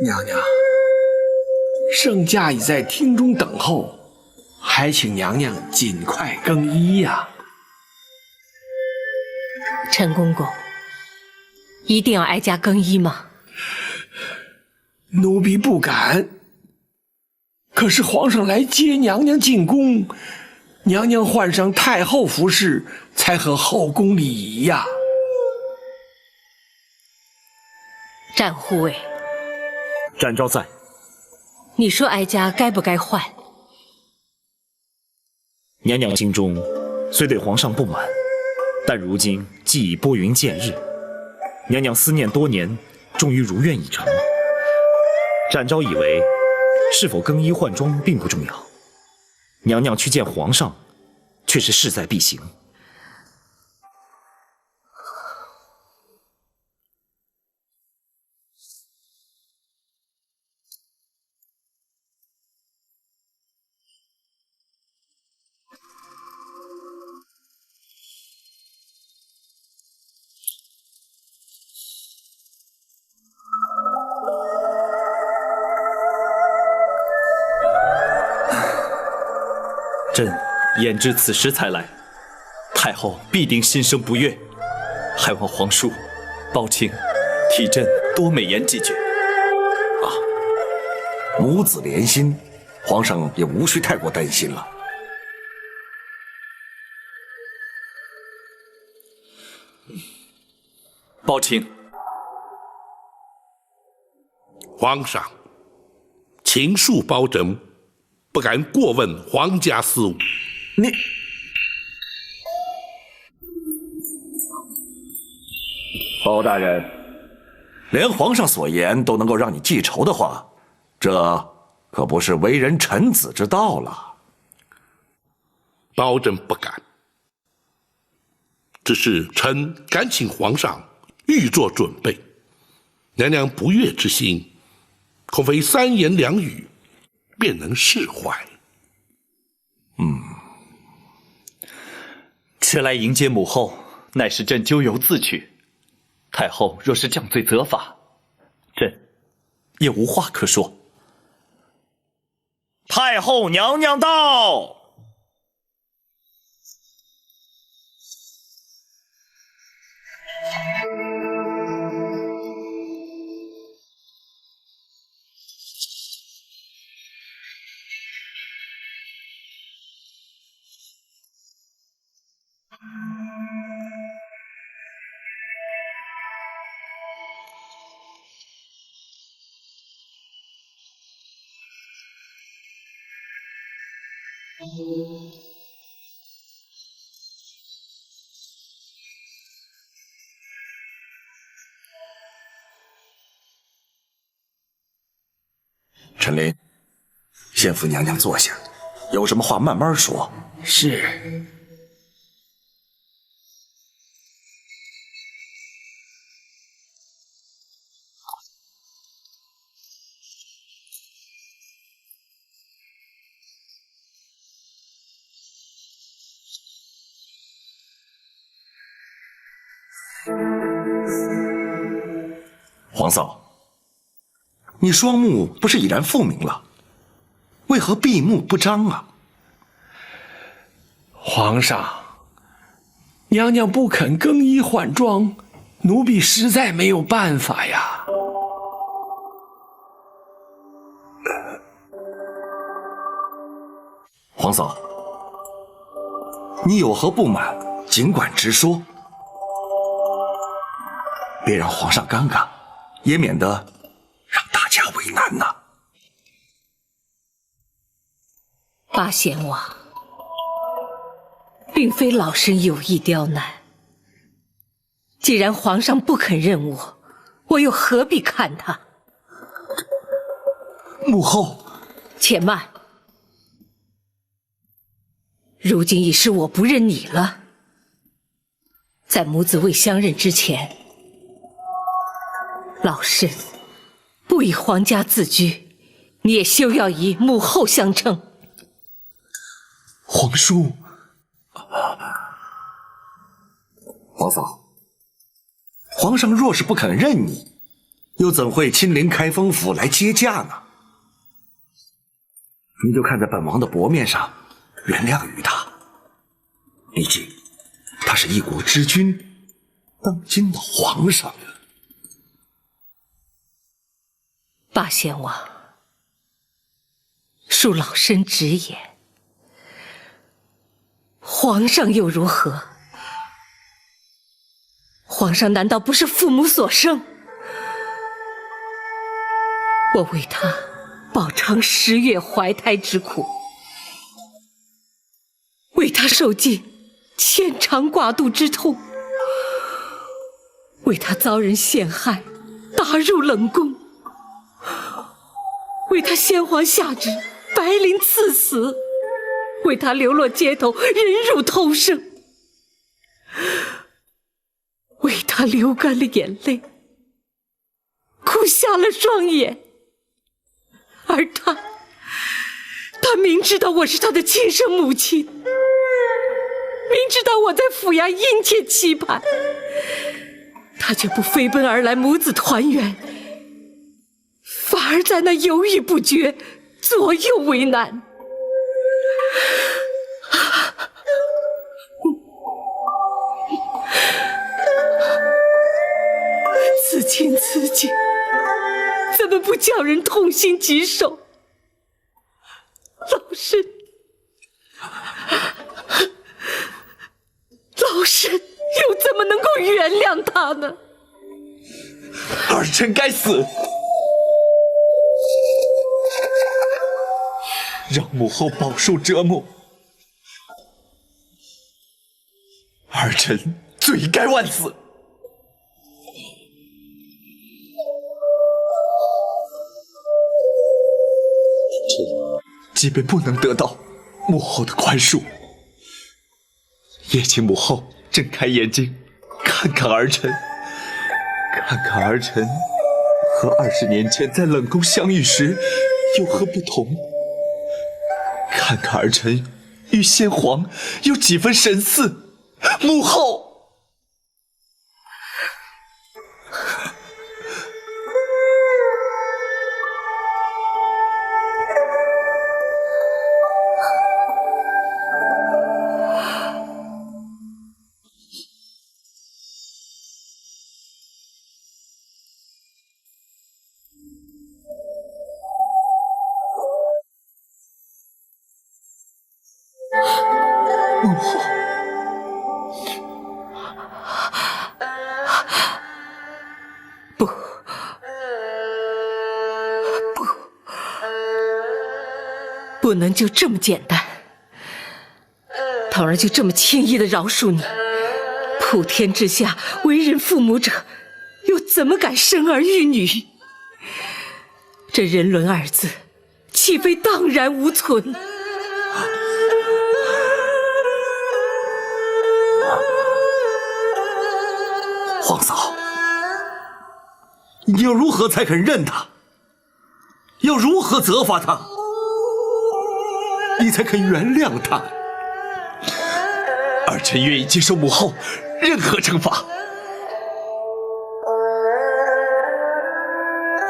娘娘，圣驾已在厅中等候，还请娘娘尽快更衣呀。陈公公，一定要哀家更衣吗？奴婢不敢。可是皇上来接娘娘进宫，娘娘换上太后服饰，才合后宫礼仪呀。战护卫，展昭在。你说哀家该不该换？娘娘心中虽对皇上不满，但如今既已拨云见日，娘娘思念多年，终于如愿以偿。展昭以为是否更衣换装并不重要，娘娘去见皇上却是势在必行。朕言知此时才来，太后必定心生不悦，还望皇叔抱歉替朕多美言几句。母子连心，皇上也无需太过担心了。抱歉。皇上，秦恕包拯不敢过问皇家事务。你，包大人，连皇上所言都能够让你记仇的话，这可不是为人臣子之道了。包拯不敢，只是臣敢请皇上预做准备。娘娘不悦之心，恐非三言两语便能释怀。前来迎接母后，乃是朕咎由自取。太后若是降罪责罚，朕也无话可说。太后娘娘到！陈琳，先扶娘娘坐下，有什么话慢慢说。是。皇嫂，你双目不是已然复明了，为何闭目不张啊？皇上，娘娘不肯更衣换装，奴婢实在没有办法呀。皇嫂，你有何不满，尽管直说，别让皇上尴尬，也免得让大家为难呐。八贤王，并非老身有意刁难。既然皇上不肯认我，我又何必看他？母后，且慢。如今已是我不认你了。在母子未相认之前，老身不以皇家自居，你也休要以母后相称。皇叔，皇嫂，皇上若是不肯认你，又怎会亲临开封府来接驾呢？你就看在本王的薄面上，原谅于他。毕竟，他是一国之君，当今的皇上。八贤王，恕老身直言，皇上又如何？皇上难道不是父母所生？我为他饱尝10月怀胎之苦，为他受尽牵肠挂肚之痛，为他遭人陷害，打入冷宫，为他先皇下旨，白绫赐死，为他流落街头，忍辱偷生，为他流干了眼泪，哭瞎了双眼。而他明知道我是他的亲生母亲，明知道我在府衙殷切期盼，他却不飞奔而来母子团圆，反而在那犹豫不决，左右为难。此情此景，怎么不叫人痛心疾首？老身又怎么能够原谅他呢？儿臣该死，让母后饱受折磨，儿臣罪该万死。即便不能得到母后的宽恕，也请母后睁开眼睛，看看儿臣，看看儿臣和20年前在冷宫相遇时有何不同，看看儿臣与先皇有几分神似。母后，母后，不能就这么简单。倘若就这么轻易的饶恕你，普天之下为人父母者，又怎么敢生儿育女？这人伦二字，岂非荡然无存？皇嫂，你又如何才肯认他？要如何责罚他？你才肯原谅他？儿臣愿意接受母后任何惩罚。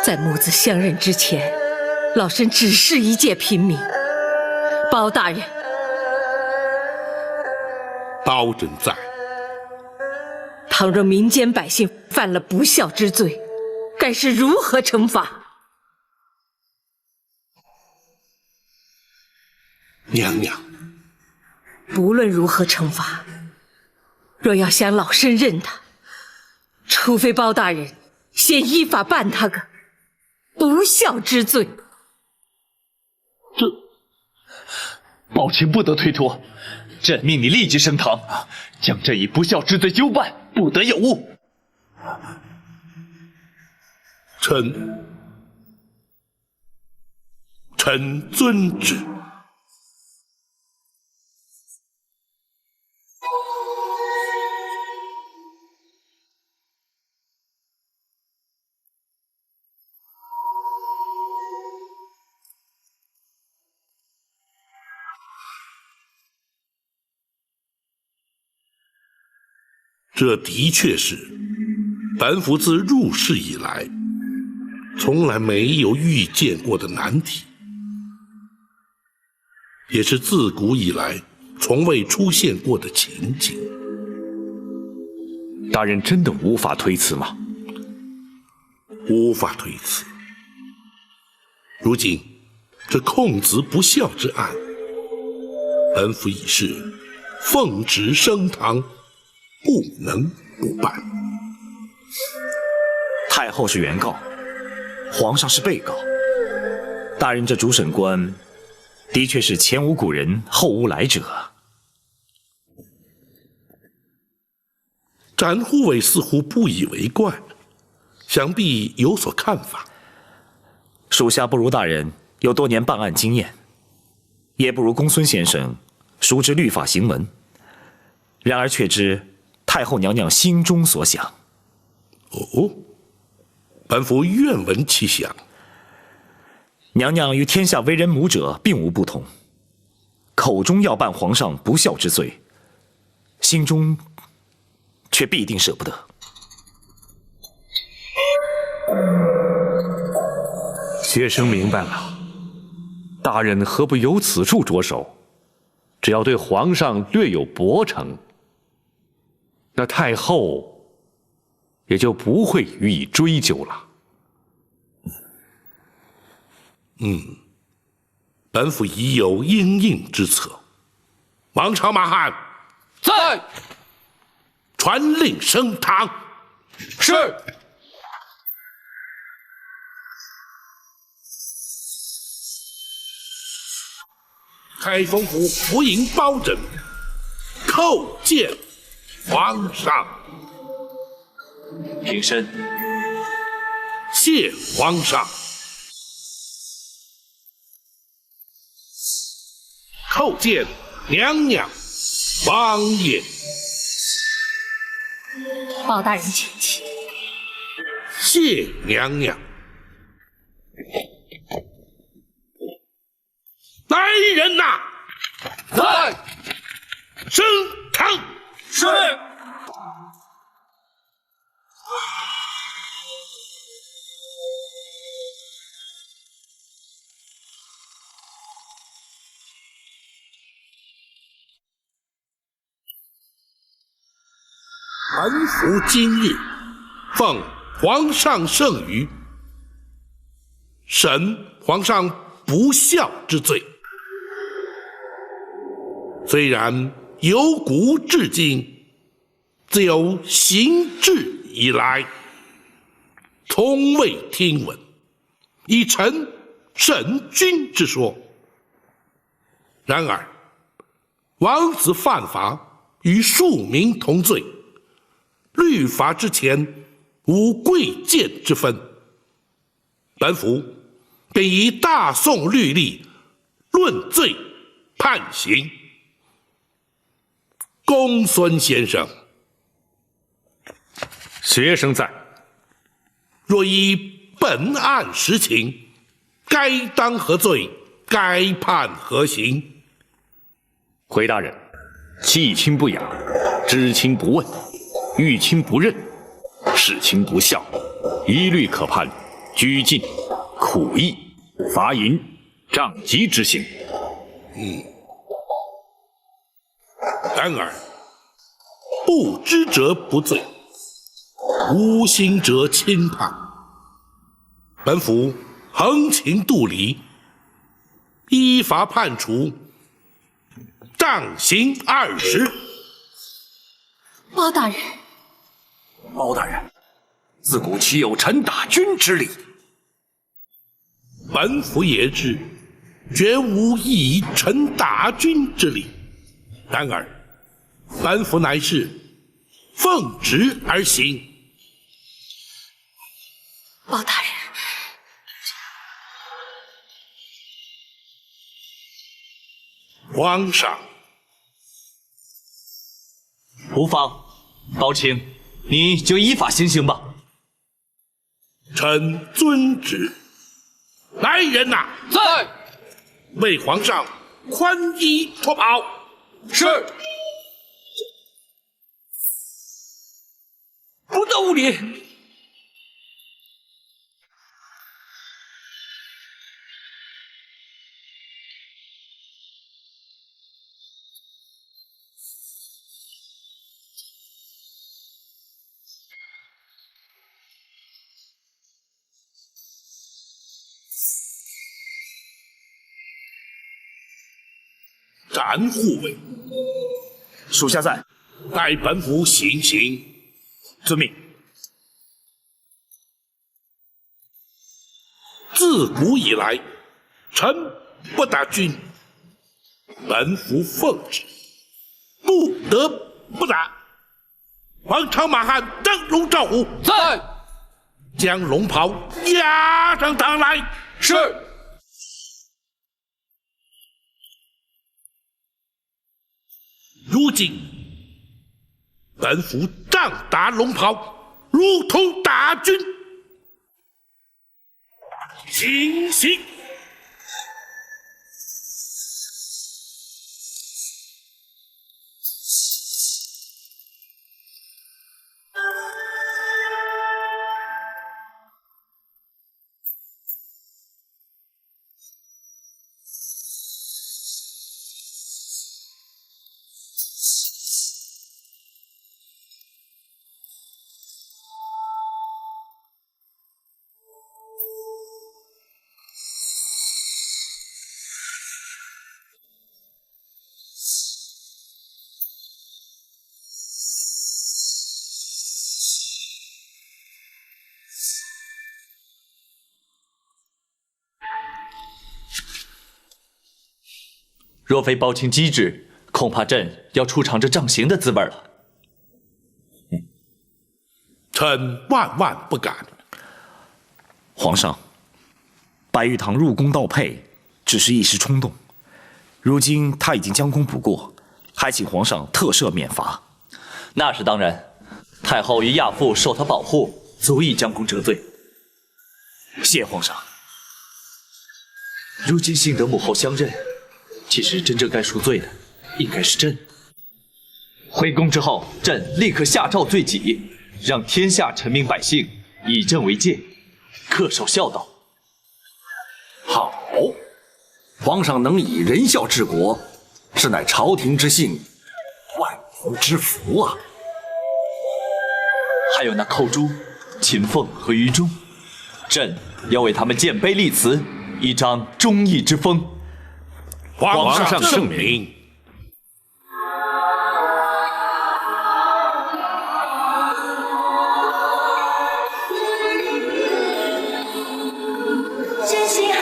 在母子相认之前，老身只是一介平民。包大人，刀真在。倘若民间百姓犯了不孝之罪，该是如何惩罚？娘娘，不论如何惩罚，若要想老身认他，除非包大人先依法办他个不孝之罪。宝琴不得推脱，朕命你立即升堂，将这一不孝之罪究办，不得有误。臣遵旨。这的确是本府自入世以来从来没有遇见过的难题，也是自古以来从未出现过的情景。大人真的无法推辞吗？无法推辞。如今这控子不孝之案，本府已是奉旨升堂，不能不办。太后是原告，皇上是被告。大人这主审官，的确是前无古人后无来者。展护卫似乎不以为怪，想必有所看法。属下不如大人有多年办案经验，也不如公孙先生熟知律法行文。然而却知太后娘娘心中所想。哦，本府愿闻其详。娘娘与天下为人母者并无不同，口中要办皇上不孝之罪，心中却必定舍不得。学生明白了，大人何不由此处着手？只要对皇上略有薄惩，那太后也就不会予以追究了。本府已有因应之策。王朝马汉，在。传令升堂。是。开封府福营包拯，叩见皇上。平身。谢皇上。叩见娘娘、王爷。包大人请起。谢娘娘。来人呐！在。升堂。是。本府今日奉皇上圣谕，审皇上不孝之罪。虽然由古至今，自有行制以来，从未听闻以臣审君之说。然而，王子犯法与庶民同罪，律法之前无贵贱之分。本府便以大宋律例论罪判刑。公孙先生，学生在。若依本案实情，该当何罪？该判何刑？回大人，弃亲不养，知亲不问，遇亲不认，事亲不孝，一律可判拘禁、苦役、罚银、杖击之刑。然而，不知者不罪，无心者轻判。本府横情度理，依法判处杖刑20。包大人，包大人，自古岂有臣打君之理？本府也知，绝无以臣打君之理。然而，本府乃是奉旨而行。包大人，皇上，无妨，包青，你就依法行刑吧。臣遵旨。来人呐！在。为皇上宽衣脱袍。是。不得无礼。敢护卫，属下在。待本府行刑。遵命。自古以来，臣不打君，本府奉旨，不得不打。王朝马汉灯笼照虎，在。将龙袍押上堂来。是。如今，本府仗打龙袍，如同打军。行刑！若非包青机智，恐怕朕要出尝这杖刑的滋味了。臣万万不敢。皇上，白玉堂入宫盗佩，只是一时冲动。如今他已经将功补过，还请皇上特赦免罚。那是当然，太后与亚父受他保护，足以将功折罪。谢皇上。如今幸得母后相认，其实真正该赎罪的，应该是朕。回宫之后，朕立刻下诏罪己，让天下臣民百姓以朕为戒，恪守孝道。好，皇上能以仁孝治国，是乃朝廷之幸，万民之福啊！还有那寇珠、秦凤和于忠，朕要为他们建碑立祠，以彰忠义之风。皇上圣圣明。真心好，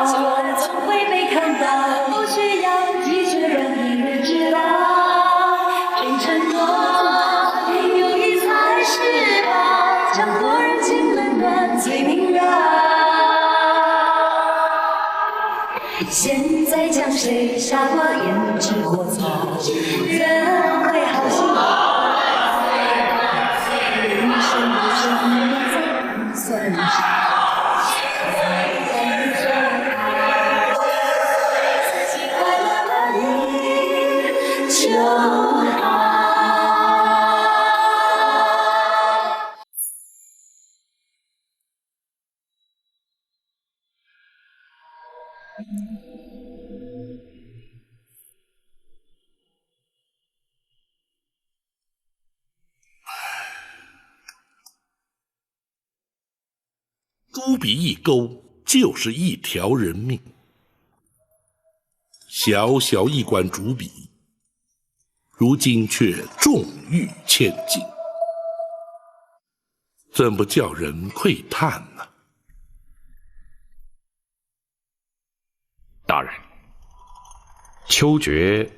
旧爱总会被看到，不需要记住，让一人知道。真承诺，友谊才是宝，将国人情冷暖最明了。现在将谁杀过胭脂过草？人会好心，人生不是你在算啥？朱笔一勾，就是一条人命。小小一管竹笔，如今却重逾千斤，怎不叫人喟叹呢？大人，秋决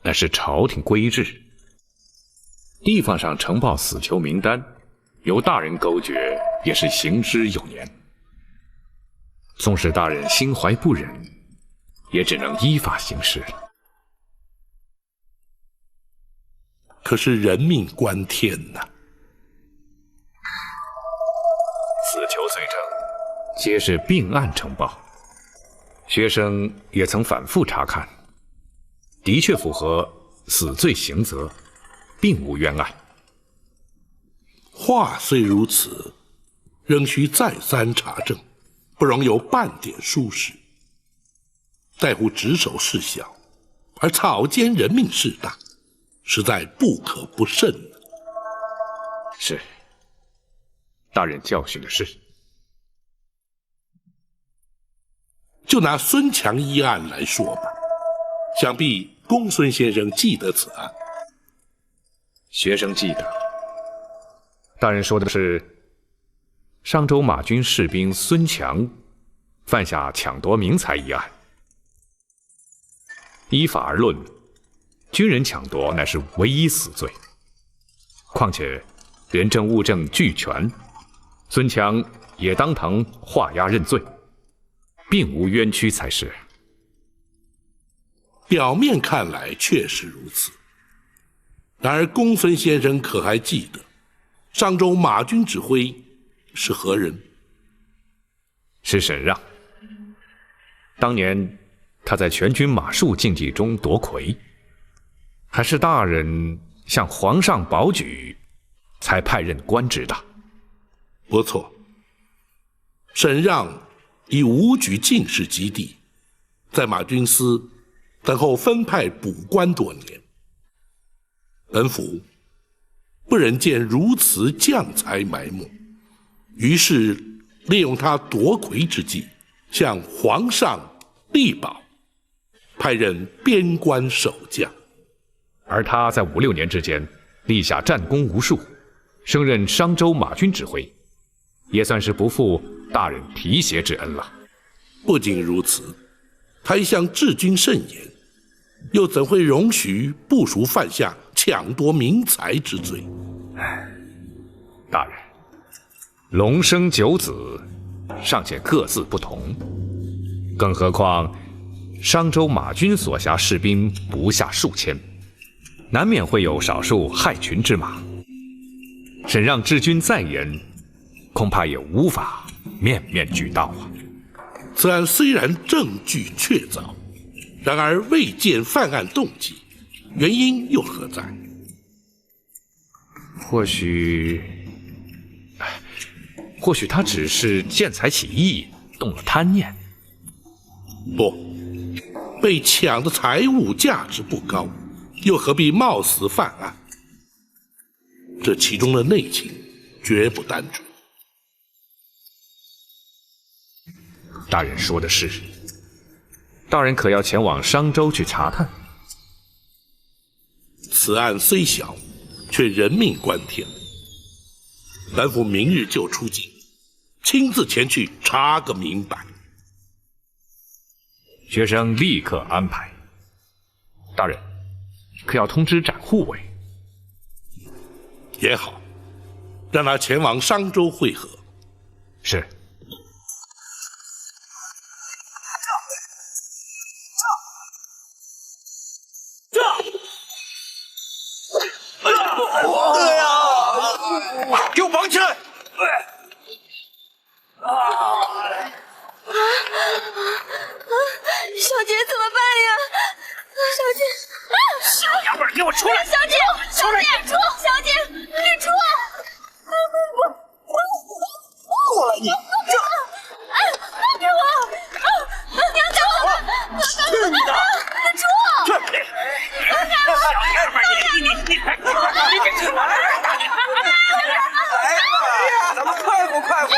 那是朝廷规制，地方上呈报死囚名单，由大人勾决也是行之有年。纵使大人心怀不忍，也只能依法行事。可是人命关天呐！死囚罪证皆是并案呈报，学生也曾反复查看，的确符合死罪刑责，并无冤案。话虽如此，仍需再三查证，不容有半点疏失。在乎职守事小，而草菅人命事大，实在不可不慎。是，大人教训的是。就拿孙强一案来说吧，想必公孙先生记得此案。学生记得。大人说的是上州马军士兵孙强犯下抢夺民财一案。依法而论，军人抢夺乃是唯一死罪。况且人证物证俱全，孙强也当堂画押认罪，并无冤屈才是。表面看来确实如此，然而公孙先生可还记得上州马军指挥是何人？是沈让。当年他在全军马术竞技中夺魁，还是大人向皇上保举，才派任官职的。不错，沈让以武举进士及第，在马军司等候分派补官多年。本府不忍见如此将才埋没，于是利用他夺魁之际，向皇上力保，派任边关守将。而他在5、6年之间立下战功无数，升任商州马军指挥，也算是不负大人提携之恩了。不仅如此，他一向治军慎言，又怎会容许部属犯下抢夺民财之罪？大人，龙生九子，尚且各自不同，更何况商州马军所辖士兵不下数千，难免会有少数害群之马。沈让治军再严，恐怕也无法面面俱到啊。此案虽然证据确凿，然而未见犯案动机，原因又何在？或许他只是见财起意，动了贪念。不，被抢的财物价值不高，又何必冒死犯案？这其中的内情绝不单纯。大人说的是，大人可要前往商州去查探？此案虽小，却人命关天。本府明日就出京，亲自前去查个明白。学生立刻安排。大人，可要通知展护卫？也好，让他前往商州会合。是。给我绑起来！小姐怎么办呀？小姐，小娘们儿，给我出来！小姐，小姐，出！小姐，你出！过来你！给我！娘救我！去你的！出！小娘们儿，你给出来！咱们快活快活！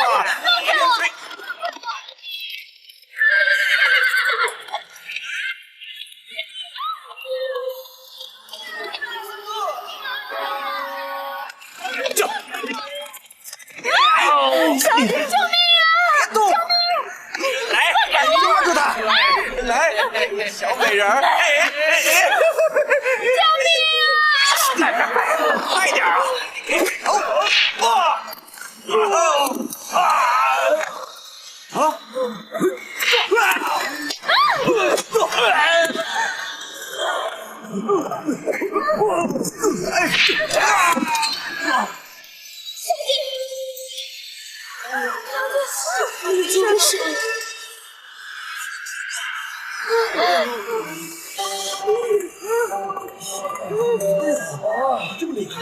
小姐，救命啊！别动！来，抓住他！来，小美人儿！救命啊！快点啊！真是。这么厉害！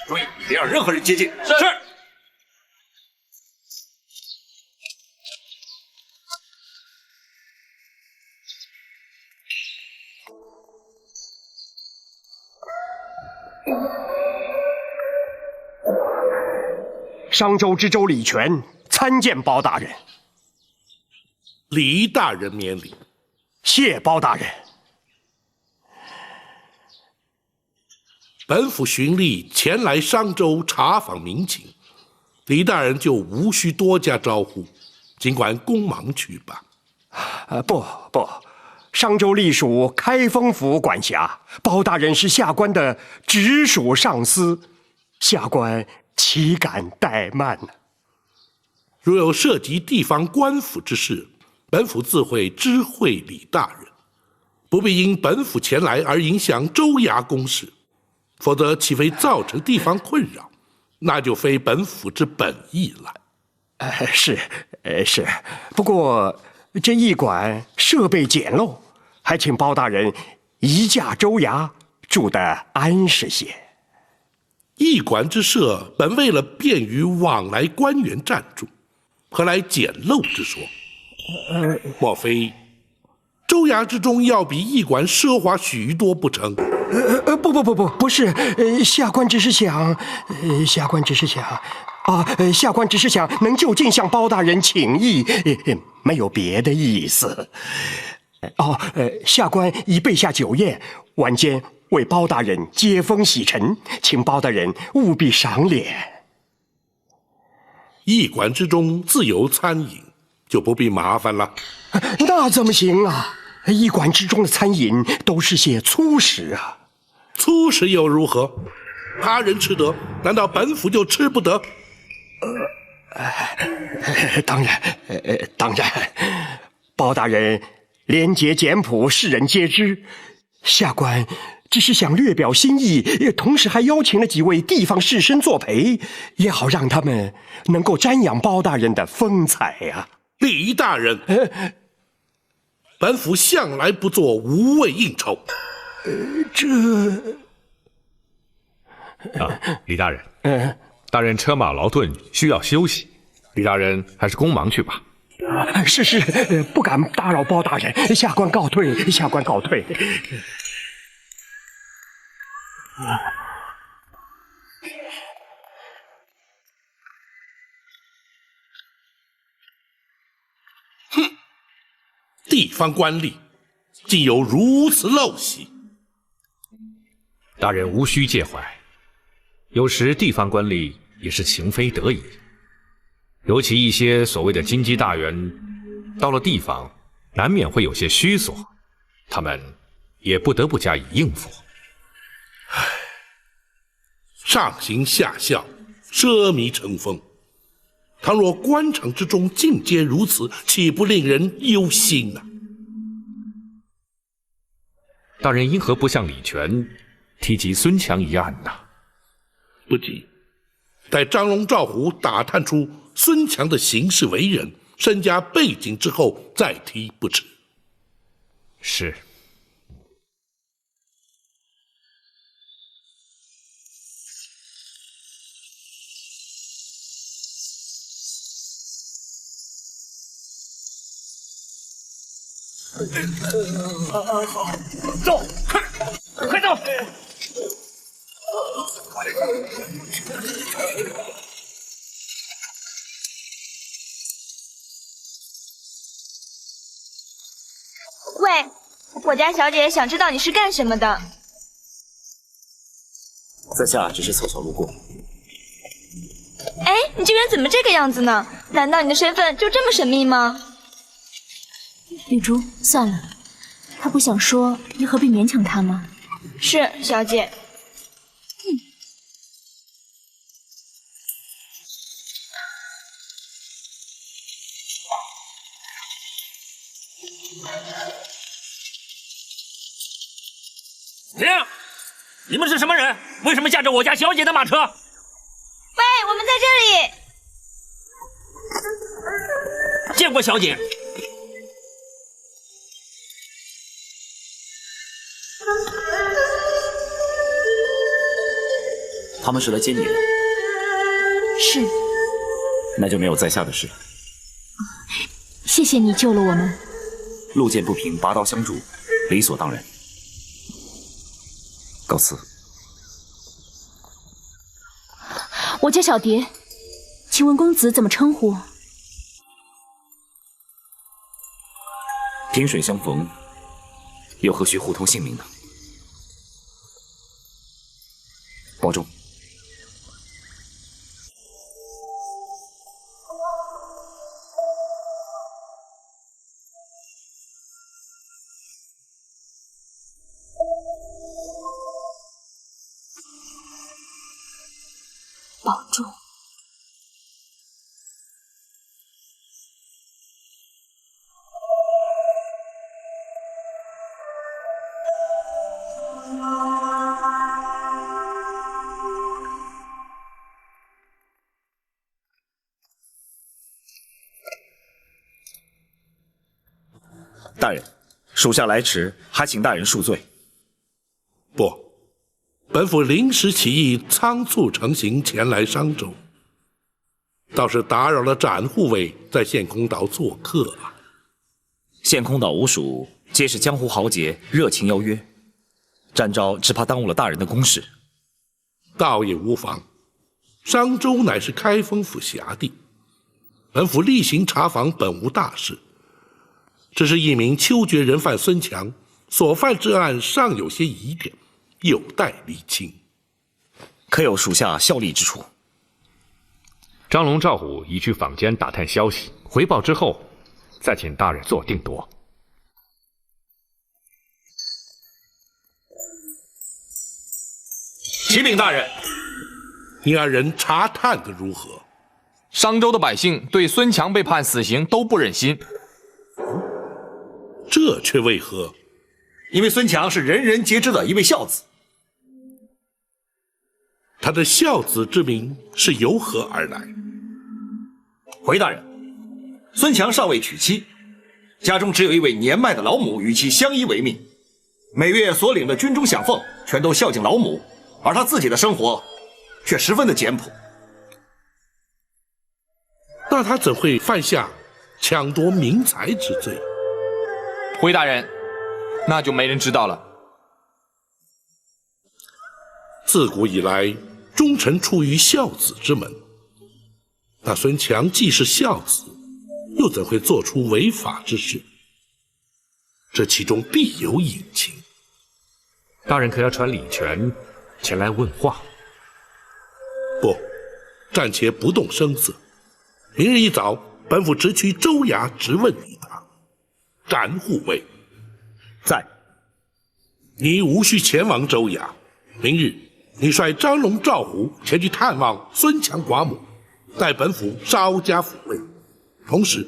注意，别让任何人接近。是。商州知州李全参见包大人。李大人免礼。谢包大人。本府循例前来商州查访民情，李大人就无需多加招呼，尽管匆忙去吧。不，商州隶属开封府管辖，包大人是下官的直属上司，下官岂敢怠慢呢？如有涉及地方官府之事，本府自会知会李大人，不必因本府前来而影响州衙公事，否则岂非造成地方困扰？那就非本府之本意了。是，不过这驿馆设备简陋，还请包大人移驾州衙，住得安适些。驿馆之设本为了便于往来官员暂住，何来简陋之说？莫非州衙之中要比驿馆奢华许多不成？不是，下官只是想能就近向包大人请益，没有别的意思。下官已备下酒宴，晚间为包大人接风洗尘，请包大人务必赏脸。驿馆之中自有餐饮，就不必麻烦了。那怎么行啊？驿馆之中的餐饮都是些粗食啊。粗食又如何？他人吃得，难道本府就吃不得？当然，包大人廉洁简朴，世人皆知。下官只是想略表心意，同时还邀请了几位地方士绅作陪，也好让他们能够瞻仰包大人的风采呀。李大人，本府向来不做无谓应酬。李大人，大人车马劳顿，需要休息，李大人还是匆忙去吧。是，不敢打扰包大人，下官告退。地方官吏竟有如此陋习，大人无需介怀。有时地方官吏也是情非得已，尤其一些所谓的京畿大员，到了地方难免会有些虚索，他们也不得不加以应付。上行下效，奢靡成风。倘若官场之中尽皆如此，岂不令人忧心呢？大人因何不向李全提及孙强一案呢？不急，待张龙赵虎打探出孙强的行事为人、身家背景之后，再提不迟。是。走，快走！喂，我家小姐想知道你是干什么的。在下只是凑巧路过。哎，你这个人怎么这个样子呢？难道你的身份就这么神秘吗？玉珠，算了，他不想说，你何必勉强他吗？是，小姐。停！你们是什么人？为什么驾着我家小姐的马车？喂，我们在这里。见过小姐。他们是来接你的，是，那就没有在下的事了。谢谢你救了我们。路见不平，拔刀相助，理所当然。告辞。我叫小蝶，请问公子怎么称呼？萍水相逢，又何须互通姓名呢？保重。保重。大人，属下来迟，还请大人恕罪。不，本府临时起意，仓促成行前来商州，倒是打扰了展护卫在献空岛做客啊。献空岛无属皆是江湖豪杰，热情邀约，展昭只怕耽误了大人的公事。倒也无妨，商州乃是开封府辖地，本府例行查访本无大事。只是一名秋决人犯孙强所犯之案尚有些疑点，有待厘清。可有属下效力之处？张龙、赵虎已去坊间打探消息，回报之后，再请大人做定夺。启禀大人，你二人查探的如何？商州的百姓对孙强被判死刑都不忍心。这却为何？因为孙强是人人皆知的一位孝子。他的孝子之名是由何而来？回大人，孙强尚未娶妻，家中只有一位年迈的老母与其相依为命，每月所领的军中饷俸全都孝敬老母，而他自己的生活却十分的简朴。那他怎会犯下抢夺民财之罪？回大人，那就没人知道了。自古以来，忠臣出于孝子之门。那孙强既是孝子，又怎会做出违法之事？这其中必有隐情。大人可要传礼权前来问话？不，暂且不动声色。明日一早，本府直去州衙直问你答。展护卫在，你无需前往州衙。明日你率张龙、赵虎前去探望孙强寡母，待本府稍加抚慰。同时，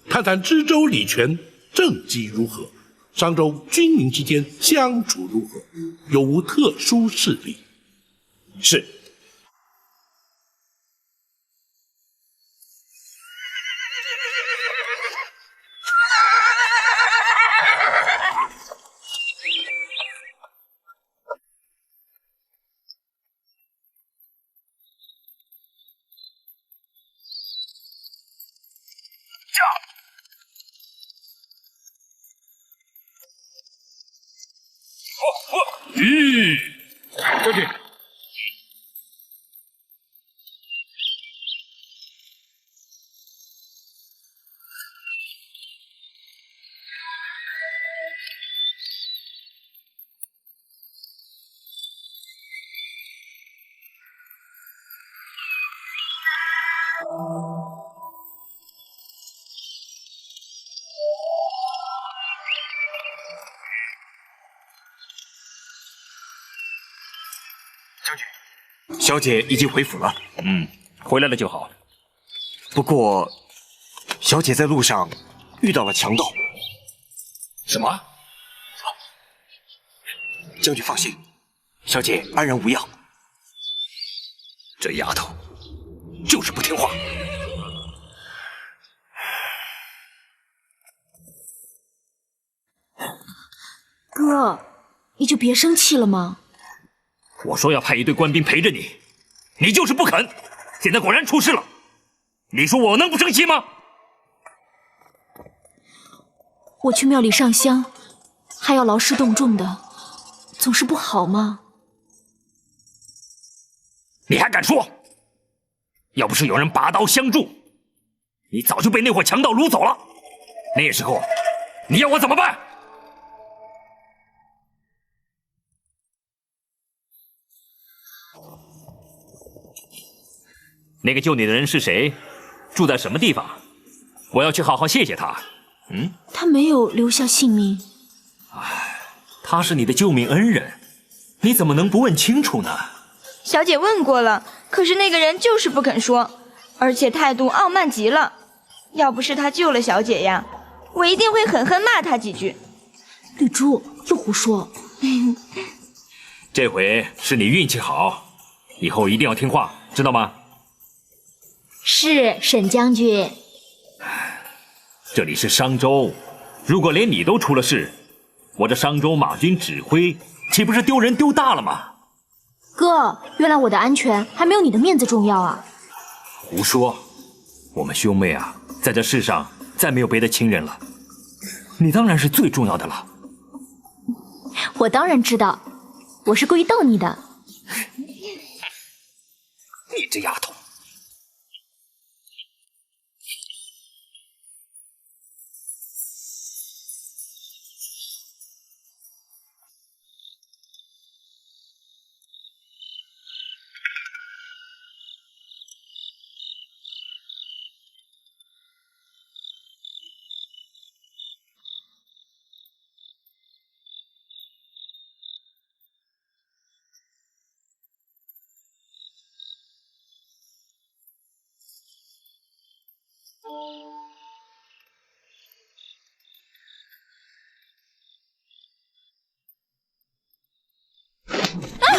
探探知州李全政绩如何，商州军民之间相处如何，有无特殊势力？是。将军，小姐已经回府了。回来了就好。不过，小姐在路上遇到了强盗。什么？将军放心，小姐安然无恙。这丫头就是不听话。哥，你就别生气了嘛。我说要派一队官兵陪着你，你就是不肯，现在果然出事了。你说我能不生气吗？我去庙里上香，还要劳师动众的，总是不好吗？你还敢说？要不是有人拔刀相助，你早就被那伙强盗掳走了。那时候，你要我怎么办？那个救你的人是谁？住在什么地方？我要去好好谢谢他。他没有留下姓名。他是你的救命恩人，你怎么能不问清楚呢？小姐问过了，可是那个人就是不肯说，而且态度傲慢极了。要不是他救了小姐呀，我一定会狠狠骂他几句。绿珠又胡说。这回是你运气好，以后一定要听话，知道吗？是，沈将军。这里是商州，如果连你都出了事，我这商州马军指挥岂不是丢人丢大了吗？哥，原来我的安全还没有你的面子重要啊！胡说，我们兄妹啊，在这世上再没有别的亲人了，你当然是最重要的了。我当然知道，我是故意逗你的。你这丫头！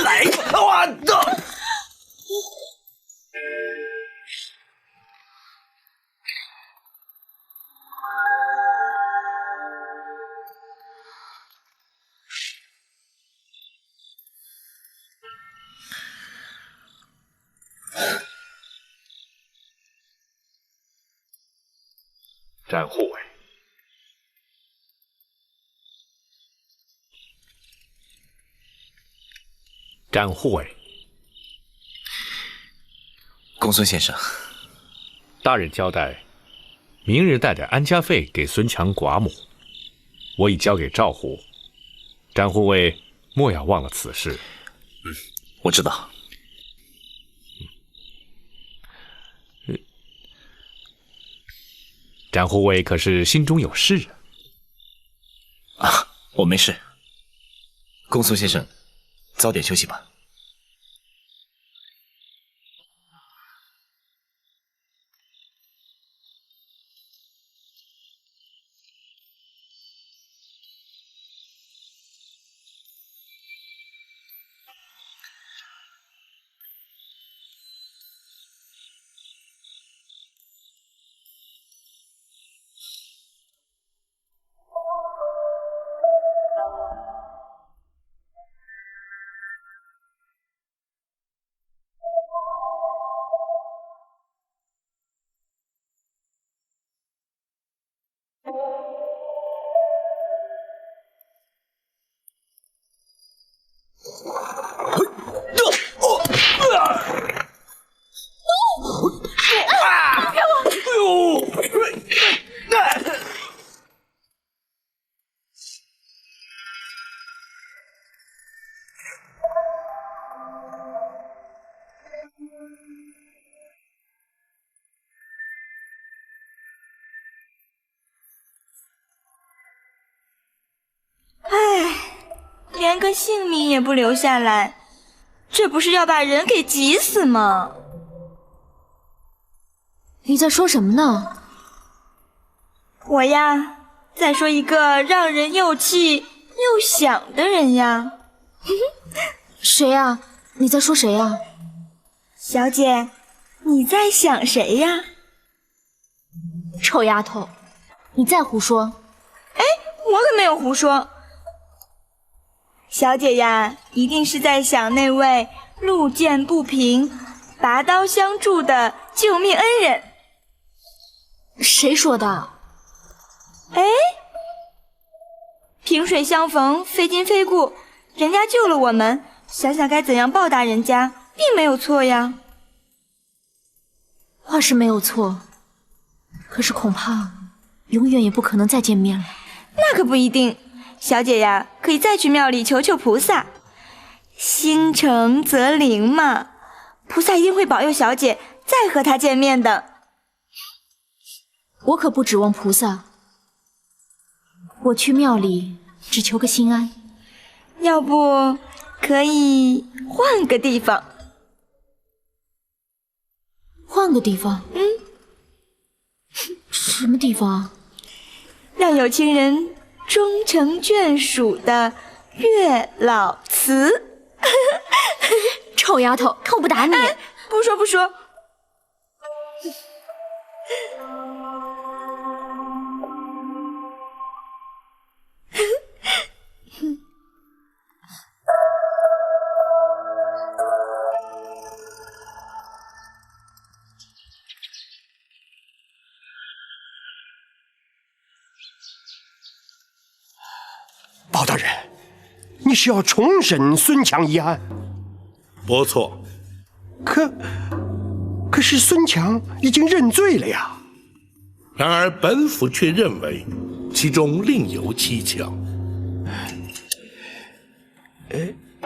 来吧，我的！战护卫，战护卫，公孙先生，大人交代，明日带点安家费给孙强寡母，我已交给赵护，战护卫莫要忘了此事。我知道。战护卫可是心中有事啊？我没事。公孙先生，早点休息吧。连个性命也不留下来，这不是要把人给急死吗？你在说什么呢？我呀，在说一个让人又气又想的人呀。谁呀？你在说谁呀？小姐，你在想谁呀？臭丫头，你再胡说！哎，我可没有胡说。小姐呀，一定是在想那位路见不平、拔刀相助的救命恩人。谁说的？哎，萍水相逢，非亲非故，人家救了我们，想想该怎样报答人家，并没有错呀。话是没有错，可是恐怕永远也不可能再见面了。那可不一定，小姐呀，可以再去庙里求求菩萨，心诚则灵嘛，菩萨一定会保佑小姐再和她见面的。我可不指望菩萨，我去庙里只求个心安。要不可以换个地方？换个地方？什么地方啊？让有情人终成眷属的月老祠。臭丫头，看我不打你！哎，不说不说。包大人，你是要重审孙强一案？不错。可是孙强已经认罪了呀。然而本府却认为其中另有蹊跷。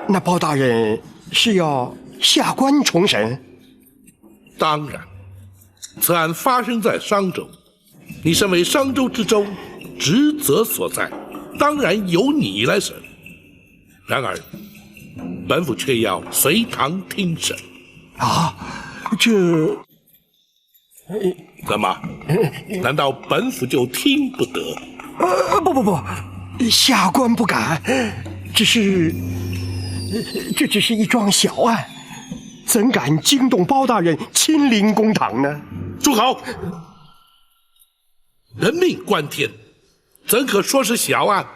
那包大人是要下官重审？当然，此案发生在商州，你身为商州知州，职责所在，当然由你来审。然而，本府却要随堂听审。啊，这怎么？难道本府就听不得？不，下官不敢，这只是一桩小案，怎敢惊动包大人亲临公堂呢？住口！人命关天，怎可说是小案？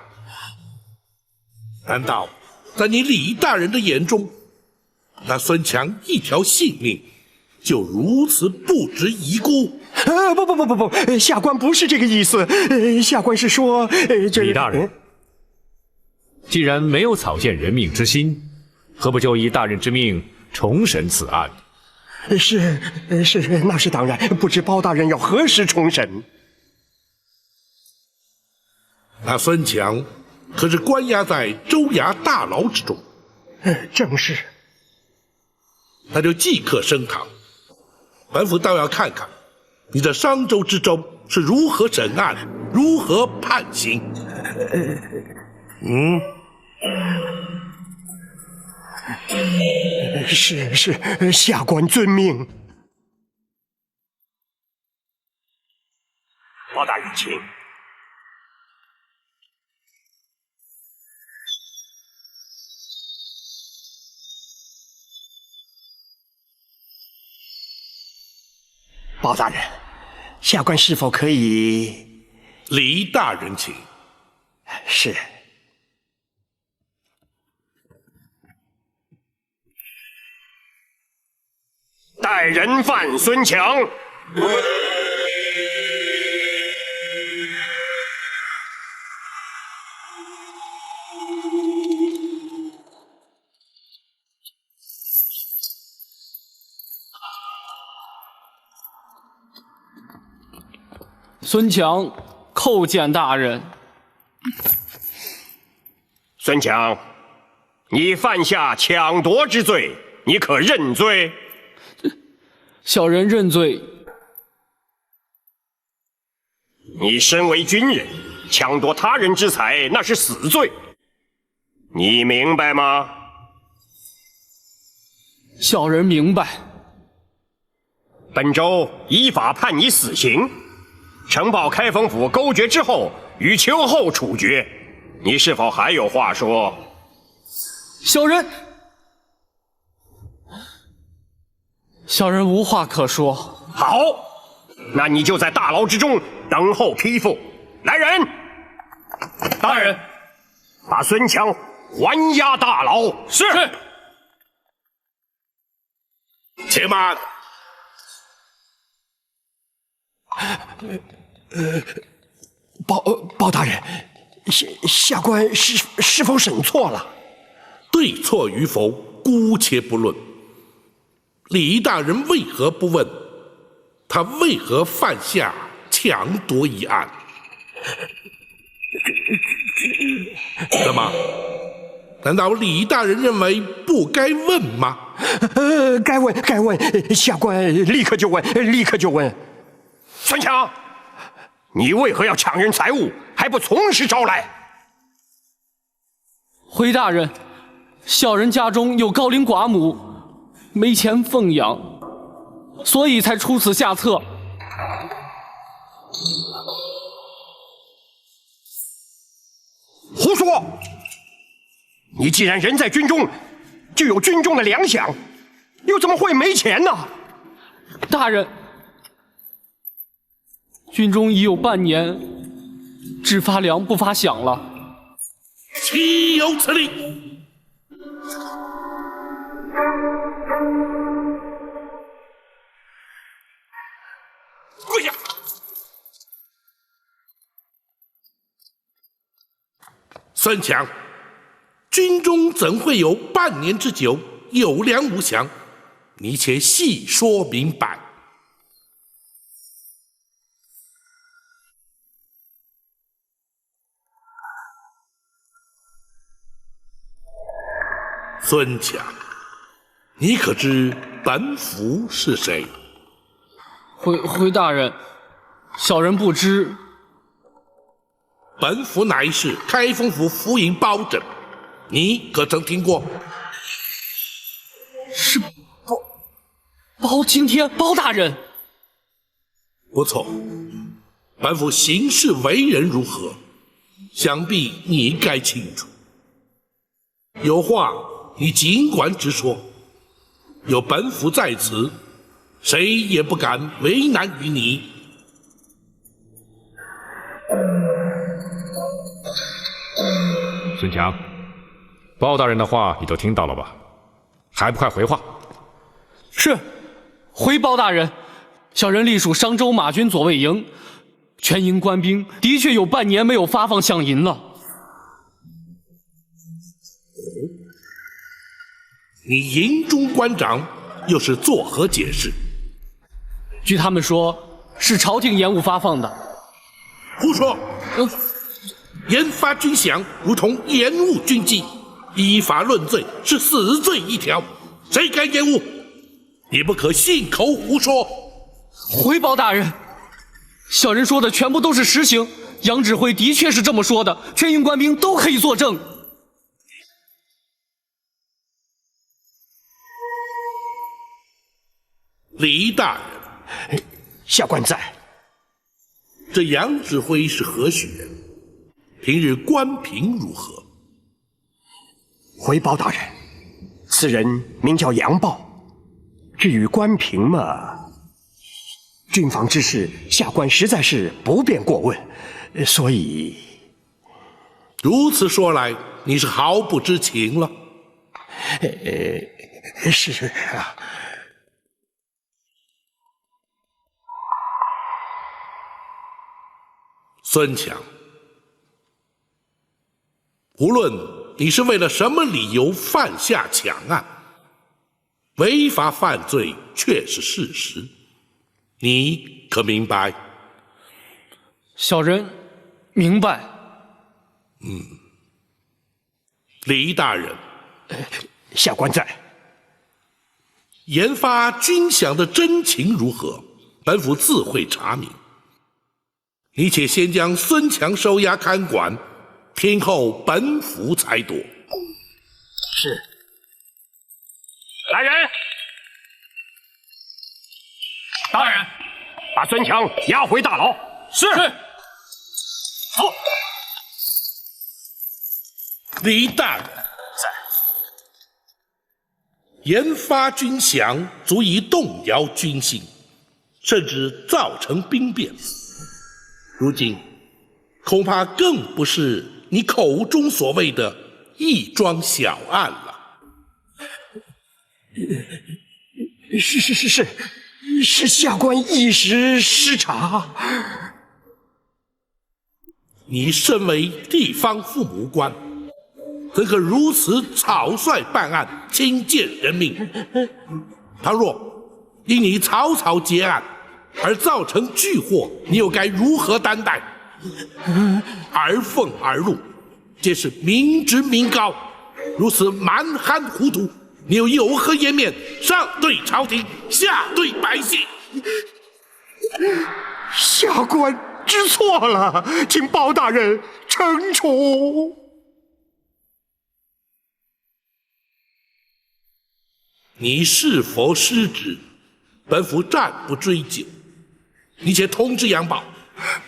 难道在你李大人的眼中，那孙强一条性命就如此不值一顾？不，下官不是这个意思，下官是说，李大人，既然没有草菅人命之心，何不就以大人之命重审此案？是，那是当然。不知包大人要何时重审？那孙强可是关押在州衙大牢之中。正是。那就即刻升堂，本府倒要看看你这商州知州是如何审案，如何判刑。是，下官遵命。包大人，请。包大人，下官是否可以？李大人，请。是。带人犯孙强。孙强叩见大人。孙强，你犯下抢夺之罪，你可认罪？小人认罪。你身为军人，抢夺他人之财，那是死罪，你明白吗？小人明白。本州依法判你死刑。呈报开封府勾决之后，于秋后处决。你是否还有话说？小人无话可说。好，那你就在大牢之中等候批复。来人！大人，把孙强还押大牢。是。请。且慢。包大人，下官是否审错了？对错与否，姑且不论。李大人为何不问？他为何犯下强夺一案？怎么？难道李大人认为不该问吗？该问，下官立刻就问。孙强，你为何要抢人财物，还不从实招来？回大人，小人家中有高龄寡母，没钱奉养，所以才出此下策。胡说！你既然人在军中，就有军中的粮饷，又怎么会没钱呢？大人，军中已有半年，只发粮不发饷了。岂有此理！跪下！孙强，军中怎会有半年之久有粮无饷？你且细说明白。孙强，你可知本府是谁？回大人，小人不知。本府乃是开封府府尹包拯，你可曾听过？是包青天，包大人。不错，本府行事为人如何，想必你应该清楚。有话你尽管直说，有本府在此，谁也不敢为难于你。孙强，包大人的话你都听到了吧？还不快回话！是，回包大人。小人隶属商州马军左卫营，全营官兵的确有半年没有发放饷银了。你营中官长又是作何解释？据他们说，是朝廷延误发放的。胡说！延发军饷如同延误军纪，依法论罪是死罪一条，谁敢延误？你不可信口胡说！回包大人，小人说的全部都是实情，杨指挥的确是这么说的，全营官兵都可以作证。李大人，下官在。这杨指挥是何许人？平日官评如何？回包大人，此人名叫杨豹。至于官评嘛，军防之事，下官实在是不便过问，所以如此说来，你是毫不知情了。是啊。孙强，无论你是为了什么理由犯下强案，违法犯罪却是事实，你可明白？小人明白。李大人，下官在。研发军饷的真情如何？本府自会查明。你且先将孙强收押看管，听候本府裁夺。是。来人！大人，把孙强押回大牢。是。走。李大人在。研发军饷足以动摇军心，甚至造成兵变。如今恐怕更不是你口中所谓的一桩小案了。是下官一时失察。你身为地方父母官，怎可如此草率办案，轻贱人命？倘若因你草草结案而造成巨祸，你又该如何担待？而俸而禄，皆是民脂民膏，如此蛮憨糊涂，你又有何颜面上对朝廷，下对百姓？下官知错了，请包大人惩处。你是否失职，本府暂不追究。你且通知杨宝，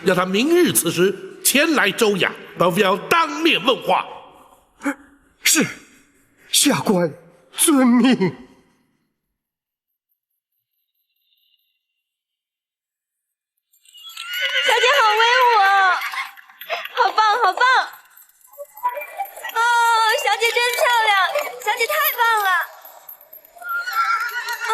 让他明日此时前来州衙，本府要当面问话。是，下官遵命。小姐好威武哦，好棒好棒！哦，小姐真漂亮，小姐太棒了！哦，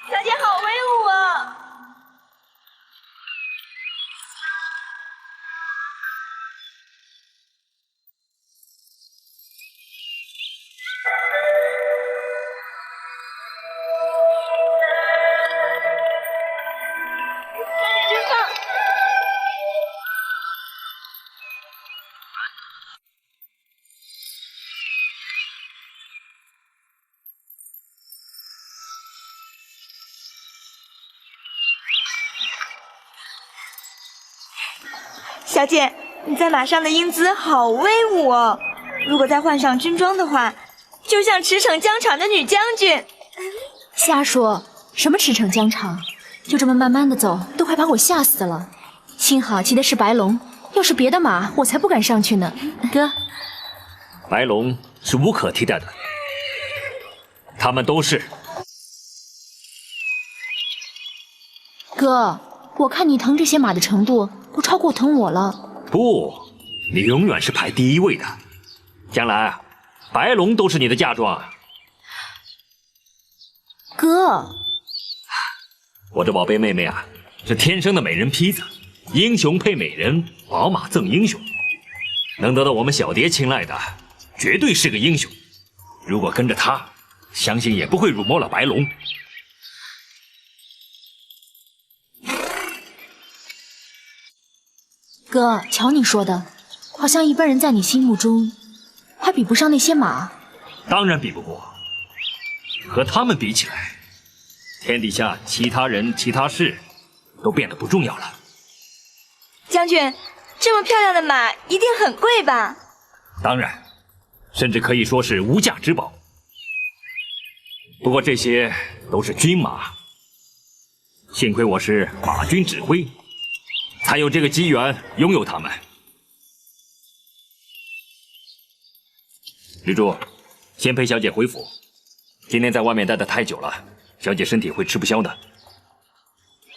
小姐好威武哦！小姐，你在马上的英姿好威武哦！如果再换上军装的话，就像驰骋疆场的女将军。瞎说，什么驰骋疆场？就这么慢慢的走，都快把我吓死了。幸好骑的是白龙，要是别的马，我才不敢上去呢。哥，白龙是无可替代的，他们都是。哥，我看你疼这些马的程度，都超过疼我了。不，你永远是排第一位的。将来啊，白龙都是你的嫁妆。哥，我的宝贝妹妹啊，是天生的美人坯子，英雄配美人，宝马赠英雄，能得到我们小蝶青睐的，绝对是个英雄。如果跟着他，相信也不会辱没了白龙。哥，瞧你说的，好像一般人在你心目中还比不上那些马。当然比不过，和他们比起来，天底下其他人其他事都变得不重要了。将军，这么漂亮的马一定很贵吧？当然，甚至可以说是无价之宝。不过这些都是军马，幸亏我是马军指挥，才有这个机缘拥有它们。绿珠，先陪小姐回府。今天在外面待得太久了，小姐身体会吃不消的。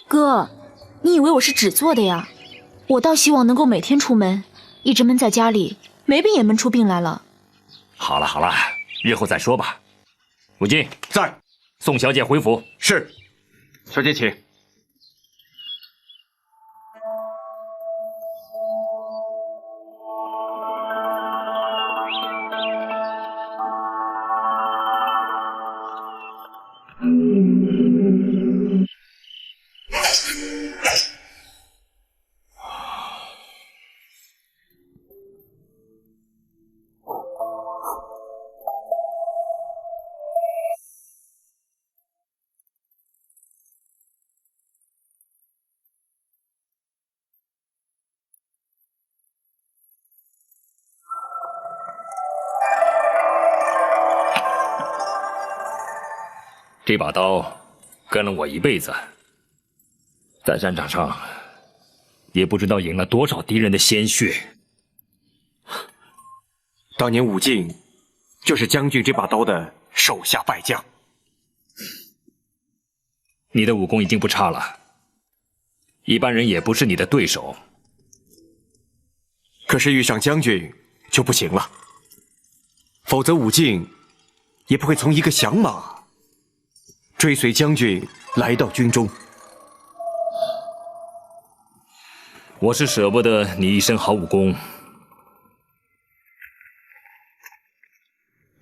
哥，你以为我是纸做的呀？我倒希望能够每天出门，一直闷在家里，没病也闷出病来了。好了好了，日后再说吧。武进在，送小姐回府。是，小姐请。这把刀跟了我一辈子，在战场上也不知道赢了多少敌人的鲜血。当年武进就是将军这把刀的手下败将。你的武功已经不差了，一般人也不是你的对手。可是遇上将军，就不行了，否则武敬也不会从一个响马追随将军来到军中。我是舍不得你一身好武功，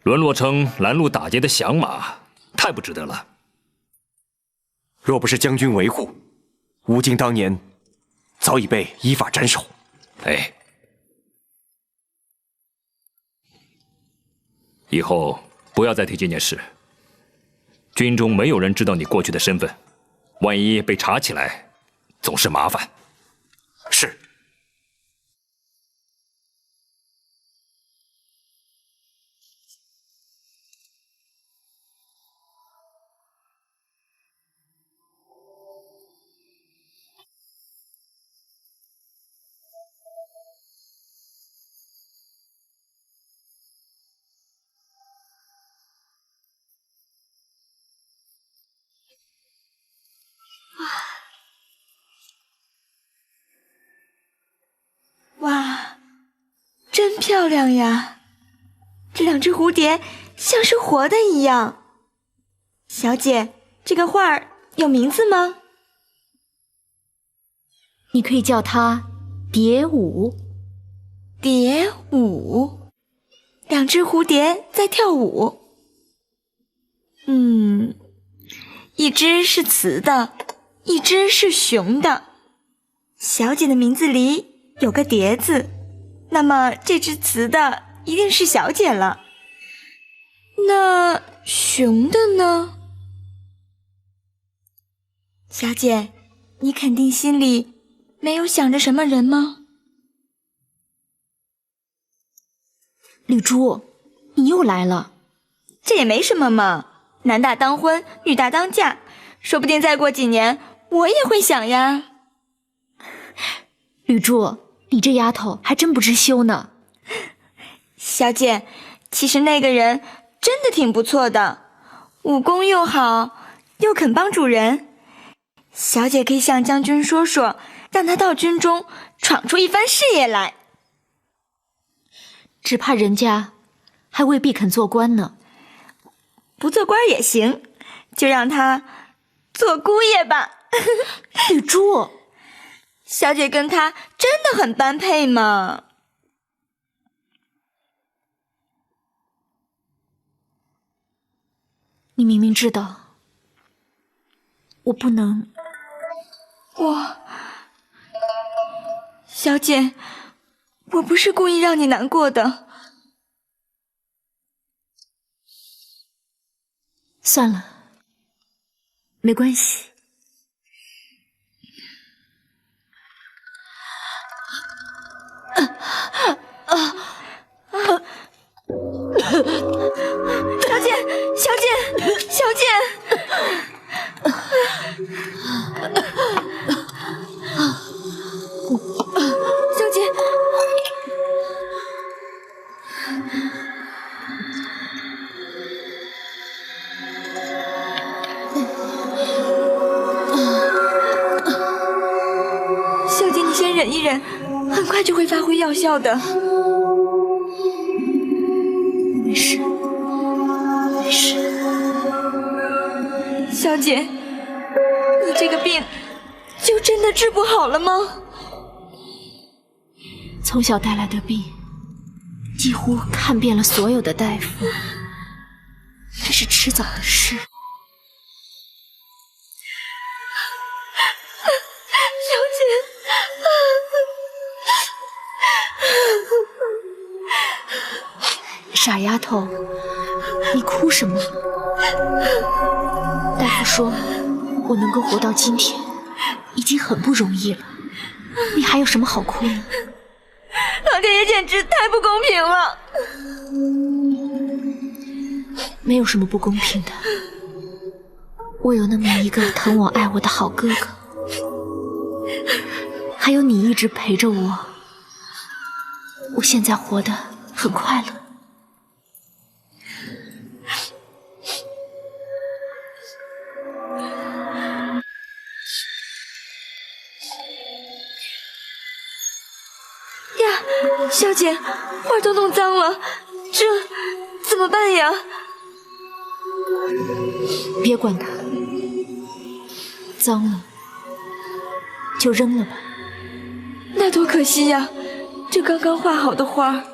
沦落成拦路打劫的响马，太不值得了。若不是将军维护，武敬当年早已被依法斩首。哎，以后不要再提这件事。军中没有人知道你过去的身份，万一被查起来，总是麻烦。是。哇，真漂亮呀！这两只蝴蝶像是活的一样。小姐，这个画儿有名字吗？你可以叫它蝶舞。蝶舞，两只蝴蝶在跳舞。一只是雌的，一只是雄的。小姐的名字里有个蝶字，那么这只雌的一定是小姐了。那雄的呢？小姐，你肯定心里没有想着什么人吗？绿珠，你又来了。这也没什么嘛，男大当婚，女大当嫁，说不定再过几年我也会想呀。绿珠，你这丫头还真不知羞呢。小姐，其实那个人真的挺不错的，武功又好，又肯帮主人。小姐可以向将军说说，让他到军中闯出一番事业来。只怕人家还未必肯做官呢。不做官也行，就让他做姑爷吧。绿珠，小姐跟他真的很般配嘛。你明明知道我不能。小姐，我不是故意让你难过的。算了，没关系。小姐，小姐，小姐！小姐，小姐，你先忍一忍，很快就会发挥药效的。没事，没事。小姐，你这个病就真的治不好了吗？从小带来的病，几乎看遍了所有的大夫，这是迟早的事。小姐，傻丫头，你哭什么？大夫说我能够活到今天已经很不容易了，你还有什么好哭呢？老天爷简直太不公平了！没有什么不公平的，我有那么一个疼我爱我的好哥哥，还有你一直陪着我，我现在活得很快乐。呀，小姐，花都弄脏了，这怎么办呀？别管它，脏了就扔了吧。那多可惜呀，这刚刚画好的花。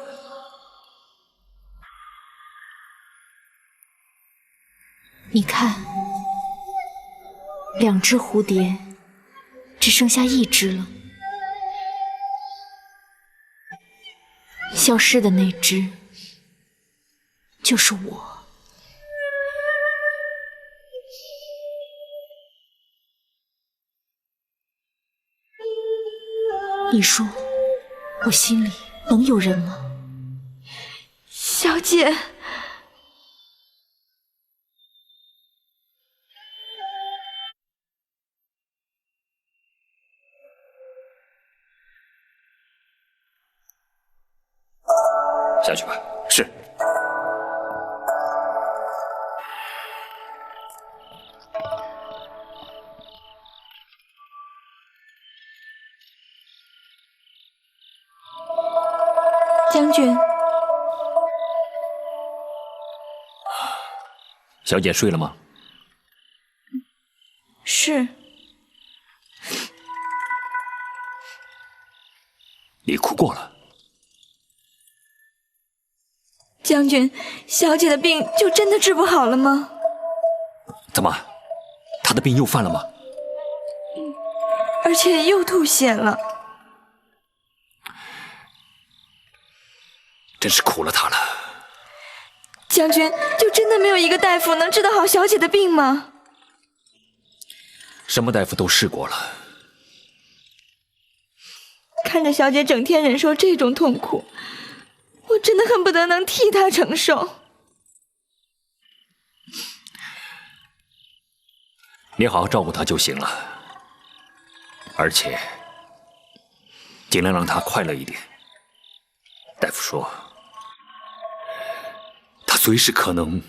你看，2只蝴蝶，只剩下1只了。消失的那只，就是我。你说，我心里能有人吗？小姐，下去吧。是。将军，小姐睡了吗？是。你哭过了。将军，小姐的病就真的治不好了吗？怎么，她的病又犯了吗？而且又吐血了。真是苦了她了。将军，就真的没有一个大夫能治得好小姐的病吗？什么大夫都试过了。看着小姐整天忍受这种痛苦，我真的恨不得能替她承受。你好好照顾她就行了，而且尽量让她快乐一点。大夫说，她随时可能